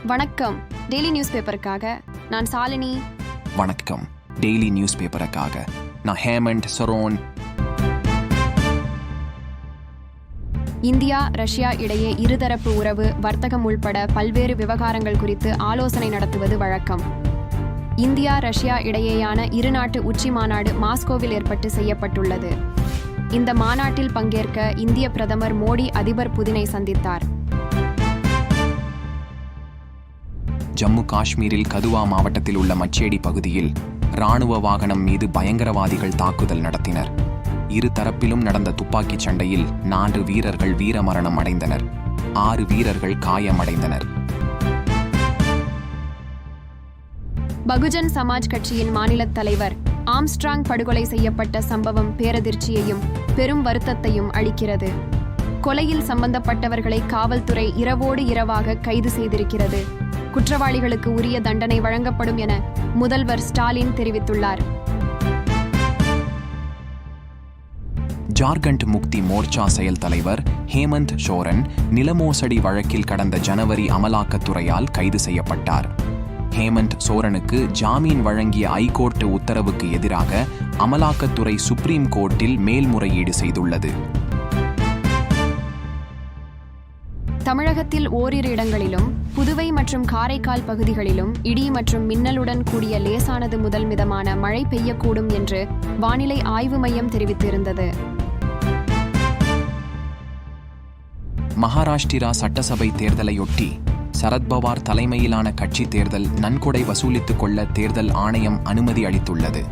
வணக்கம். Daily news பேப்பருக்காக நான் சாலினி. வணக்கம். டெய்லி நியூஸ் பேப்பருக்காக நான் ஹேமண்ட் சரோன். இந்தியா ரஷ்யா இடையே இருதரப்பு உறவு, வர்த்தகம் உள்பட பல்வேறு விவகாரங்கள் குறித்து ஆலோசனை நடத்துவது வழக்கம். இந்தியா ரஷ்யா இடையேயான இருநாட்டு உச்சி மாநாடு மாஸ்கோவில் ஏற்பாடு செய்யப்பட்டுள்ளது. இந்த மாநாட்டில் பங்கேற்க இந்திய பிரதமர் மோடி அதிபர் புதினை சந்தித்தார். ஜம்மு காஷ்மீரில் கதுவா மாவட்டத்தில் உள்ள மச்சேடி பகுதியில் இராணுவ வாகனம் மீது பயங்கரவாதிகள் தாக்குதல் நடத்தினர். இரு தரப்பிலும் நடந்த துப்பாக்கிச் சண்டையில் 4 வீரர்கள் வீரமரணம் அடைந்தனர். 6 வீரர்கள் காயமடைந்தனர். பகுஜன் சமாஜ் கட்சியின் மாநில தலைவர் ஆம்ஸ்ட்ராங் படுகொலை செய்யப்பட்ட சம்பவம் பேரதிர்ச்சியையும் பெரும் வருத்தத்தையும் அளிக்கிறது. கொலையில் சம்பந்தப்பட்டவர்களை காவல்துறை இரவோடு இரவாக கைது செய்திருக்கிறது. குற்றவாளிகளுக்கு உரிய தண்டனை வழங்கப்படும் என முதல்வர் ஸ்டாலின் தெரிவித்துள்ளார். ஜார்க்கண்ட் முக்தி மோர்ச்சா செயல் தலைவர் ஹேமந்த் சோரன் நிலமோசடி வழக்கில் கடந்த ஜனவரி அமலாக்கத்துறையால் கைது செய்யப்பட்டார். ஹேமந்த் சோரனுக்கு ஜாமீன் வழங்கிய ஐகோர்ட் உத்தரவுக்கு எதிராக அமலாக்கத்துறை சுப்ரீம் கோர்ட்டில் மேல்முறையீடு செய்துள்ளது. தமிழகத்தில் ஓரிரு இடங்களிலும் புதுவை மற்றும் காரைக்கால் பகுதிகளிலும் இடி மற்றும் மின்னலுடன் கூடிய லேசானது முதல் மிதமான மழை பெய்யக்கூடும் என்று வானிலை ஆய்வு மையம் தெரிவித்திருந்தது. மகாராஷ்டிரா சட்டசபை தேர்தலையொட்டி சரத்பவார் தலைமையிலான கட்சி தேர்தல் நன்கொடை வசூலித்துக் கொள்ள தேர்தல் ஆணையம் அனுமதி அளித்துள்ளது.